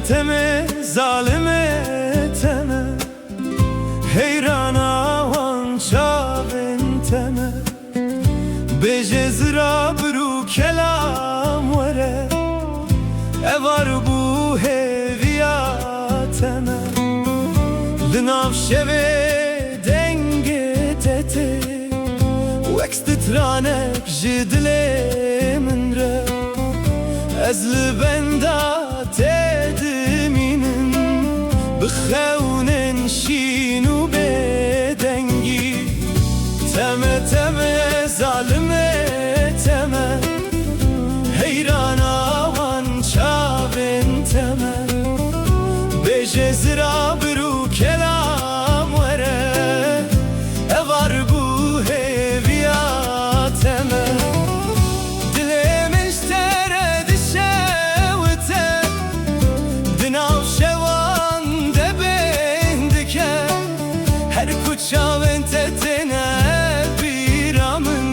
teme zalime teme heyrana wan çavên teme bêje zira biru kelam were evar bû hêviya teme li nav şevê dengê te tê wek titranek ji dilê min re ez li benda te dimînim bi xewnên şîn û bêdengî teme teme zalime teme heyrana wan çavên teme bêje zira biru kelam were evar bû hêviya teme dilê min ji te re dişewite di nav şevan de bên dike her ku çavên te têne bîra min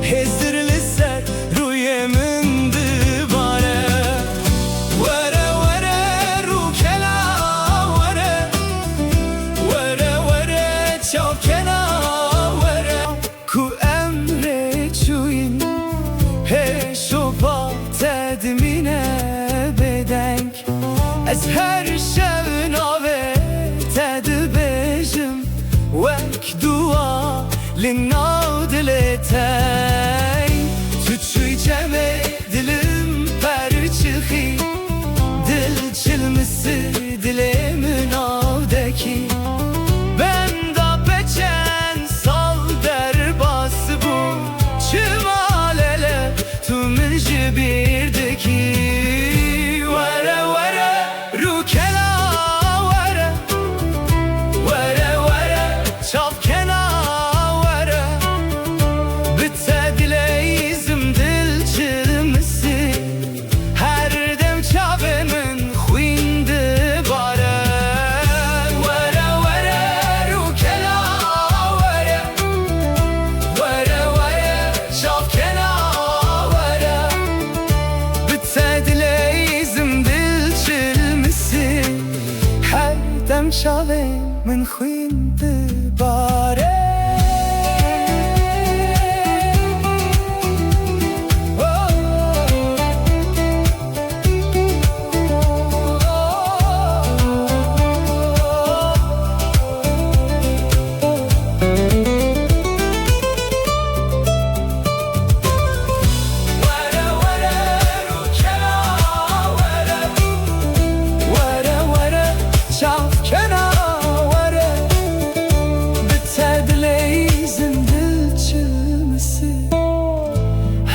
hêzir li ser rûyê min dibare were were rûkela were were were çavkena were ku emrê çûyîn hêşopa te dimîne bêdeng ez her şev navê te dibêjim wek dua li nav dilê te tu çûyî cemê dilim perçixî dil çilmisi dilê min navdekî benda peçen sal derbas bû çima lele tu min ji bîrdekî were were rûkela were were were çavkena were bi te dileyizim dil çilmisi her dem çavê min xwîn dibare were were rûkela were were were çavkena were bi te dileyizim dil çilmisi her dem çavê min xwîn dibare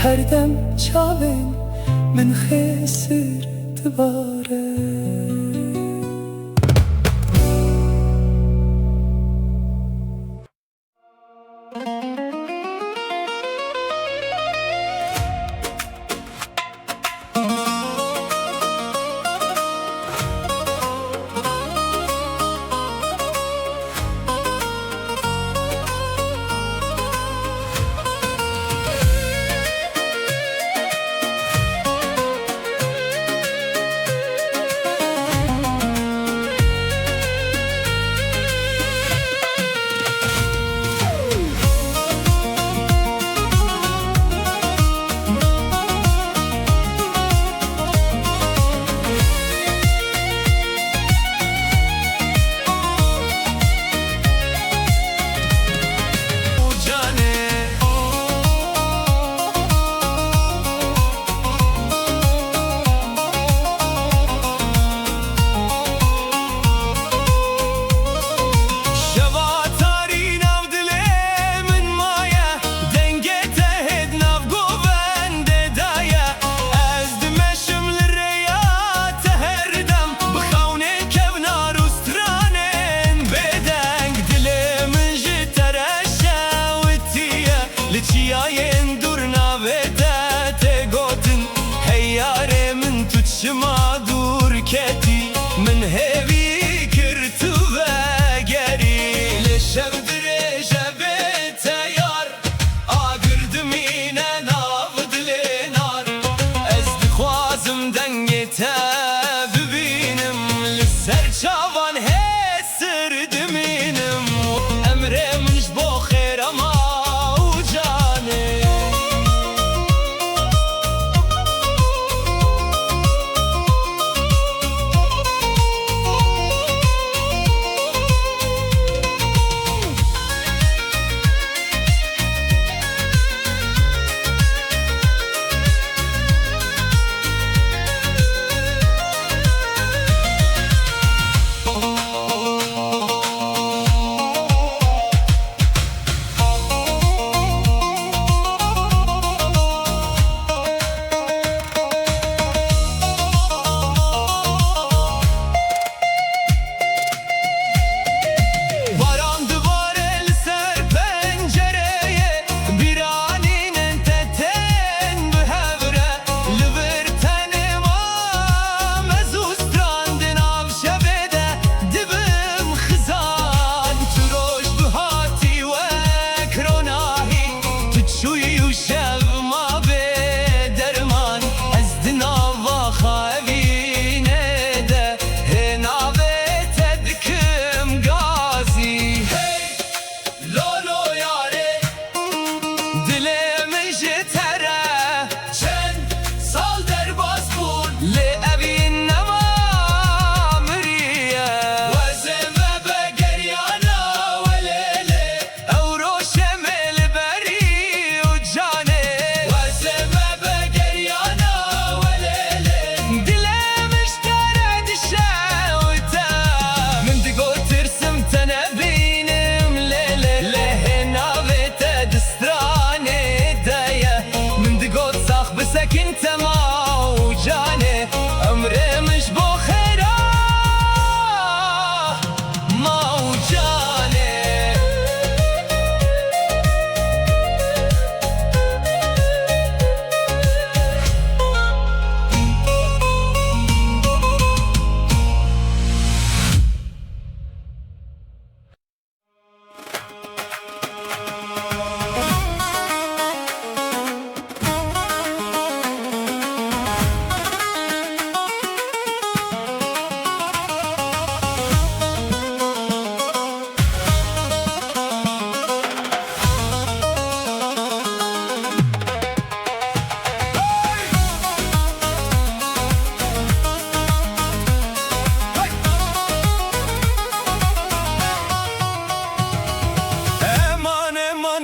her dem çavên min xêsir dibare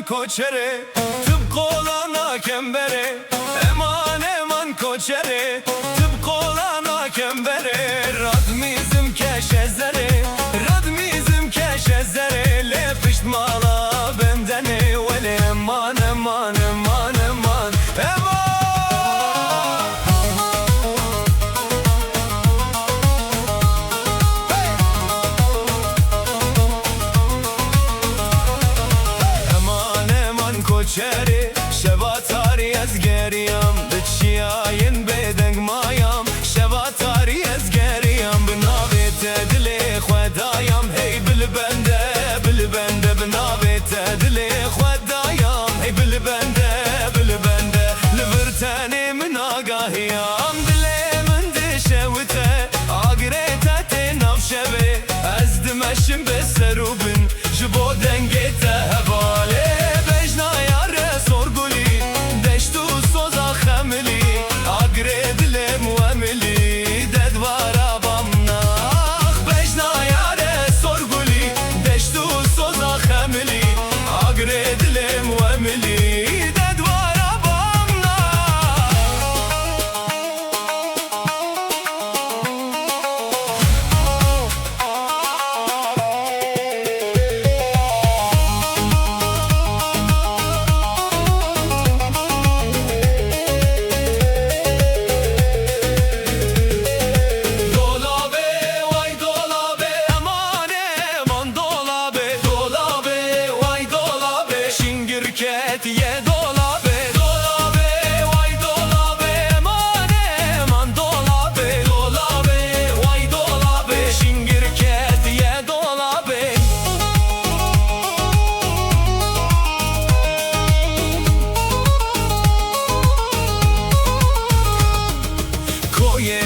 koçere, tıpkı olana kembere. Eman eman koçere, tıpkı olana kembere. Radmizim keşezere, radmizim keşezere. Lepişt mala bendene, vele eman eman eman eman eman. Koçeri şevatari ezgeriyam Dçiyayin bedeng mayam şevatari ezgeriyam Binavete dili khvedayam hey bilbende bilbende Binavete dili khvedayam hey bilbende bilbende Livirtani min agahiyam dili min dişevite Agrete te navşevi ez dimeşim beserubin Jibo dengete hevale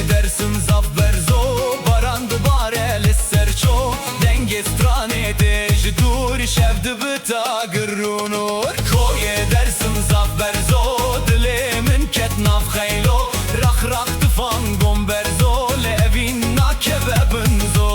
Dersim zafer zo barandı barel serço denge strane de dur şevd bita gurunur koye dersim zafer zo dilimin ketnaf khaylo rakh rakh tfan gomber zo levin nakebebin zo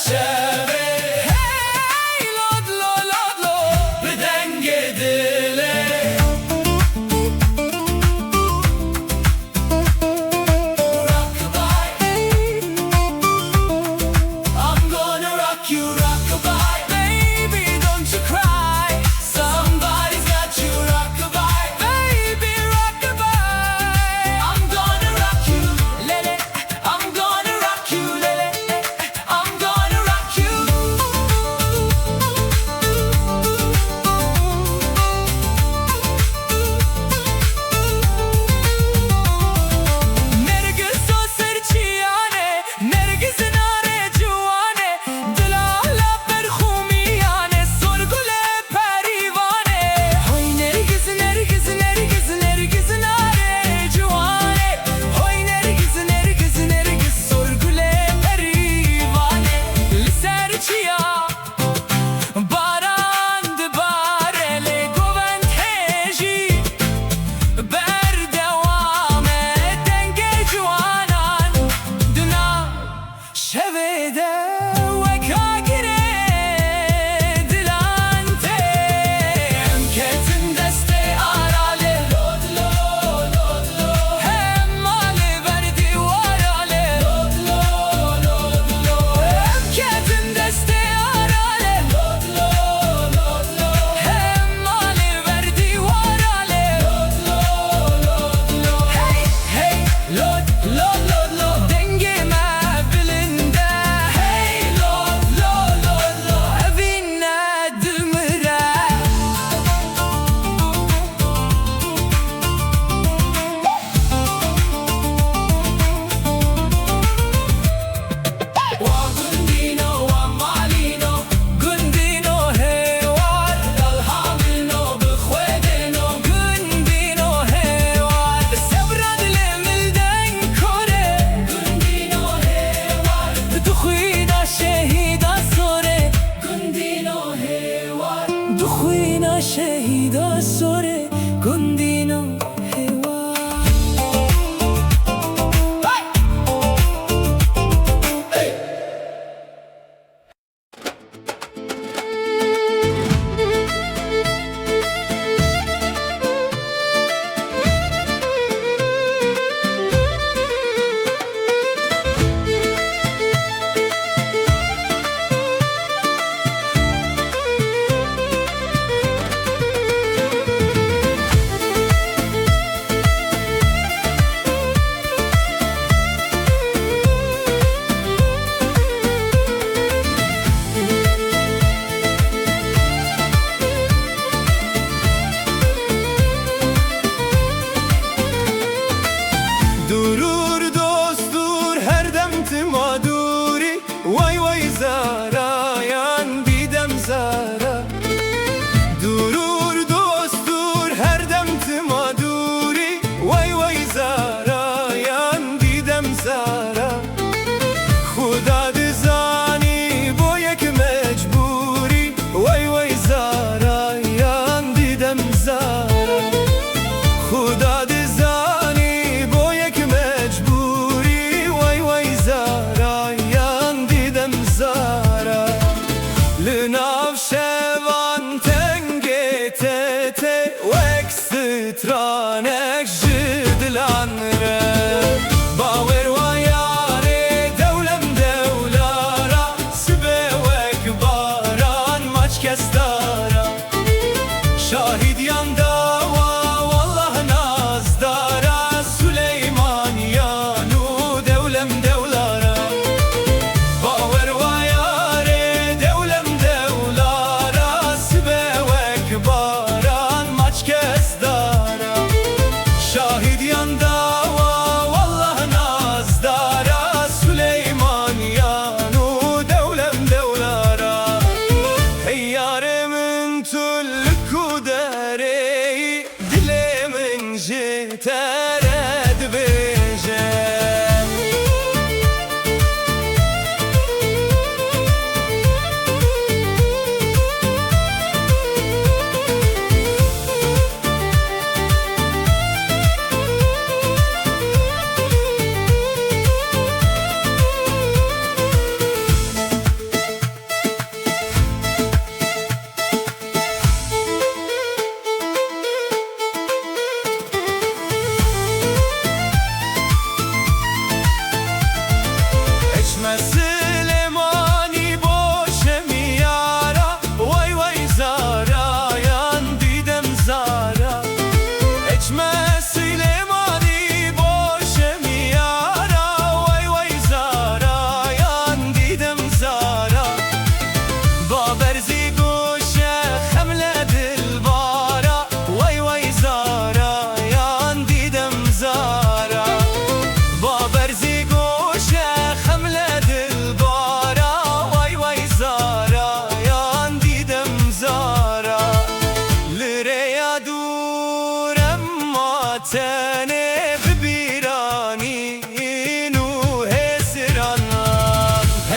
شبه Hey lod lo lod lo بدنگ دله I'm gonna rock you, rockabye. Baby, don't you cry. Somebody's got you, rockabye. Baby, rockabye. I'm gonna rock you, lele. I'm gonna rock you, lele. I'm gonna rock you. Nergis o serçiyane, nergis nare juane, dilala perxumiyane, sorgule perivane. Hoy nergis nergis nergis nergis nare juane, hoy nergis nergis nergis sorgule perivane. Serçiya barand barele govent heji berdewame denge juanan duna şevede vekagire dilante emketin deste arale lod lo lod lo hem mali verdi varale lod lo lod lo emketin deste arale lod lo lod lo hem mali verdi varale lod lo lod lo hey hey lod lo lod lo denge ma bilinde hey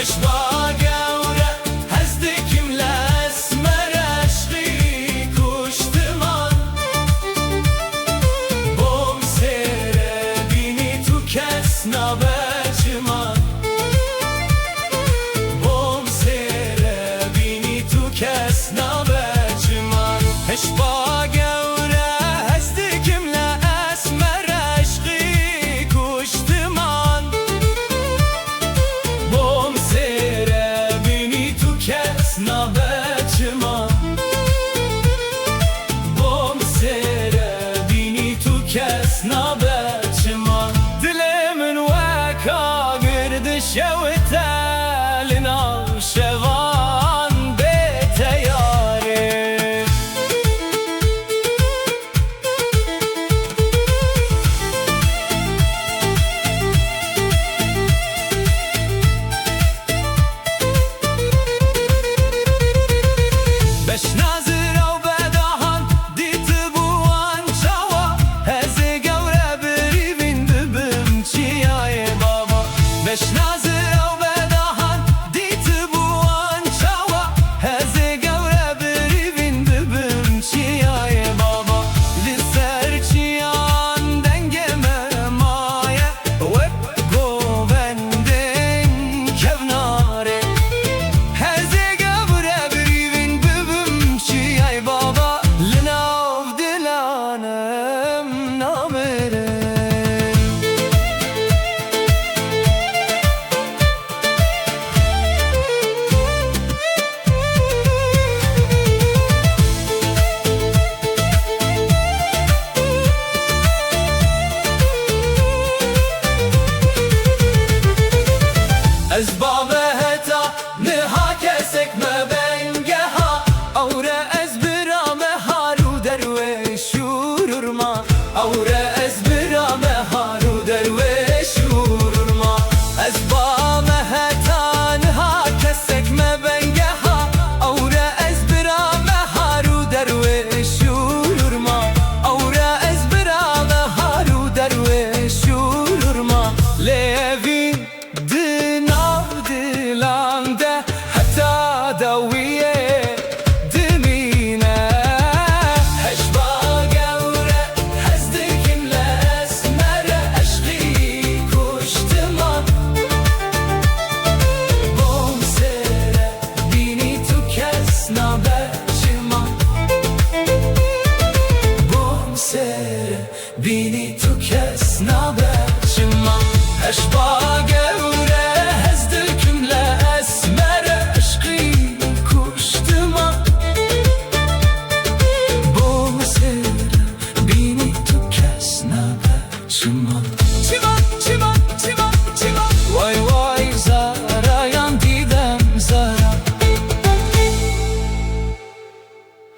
هشبا گوره هزدکم لاسمر عشقی کشتمان بوم سره بینی تو کس نبچمان بوم سره بینی تو کس نبچمان هشبا گوره هزدکم لاسمر عشقی کشتمان بوم سره بینی تو کس نبچمان بوم سره بینی تو کس نبچمان دلمن وکا گرد شوتالنا شوان به تیاره بش نظر و بدهان دیت بوان چوا هزه گوره بری بین ببم چیای بابا بش نظر و بدهان دیت بوان چوا هزه گوره بری بین ببم چیای بابا لسر چیان دنگم مایه و گووندن کوناره هزه گوره بری بین ببم چیای بابا لناو دلانم نامره از باب هتا نها کسک مبنگه ها اوره از برام هارو دروی شورور ما اوره از برام هارو دروی شورور ما از باب هتا نها کسک مبنگه ها اوره از برام هارو دروی شورور ما اوره از برام هارو دروی شورور ما لیوین دلانده حتی دویه دمینه هشبا گوره هزدکم لاسمر عشقی کشتمان بوم سره بینی تو کس نبچمان بوم سره بینی تو کس نبچمان هشبا گوره هزدکم لاسمر عشقی کشتمان بوم سره بینی تو کس نبچمان چیمان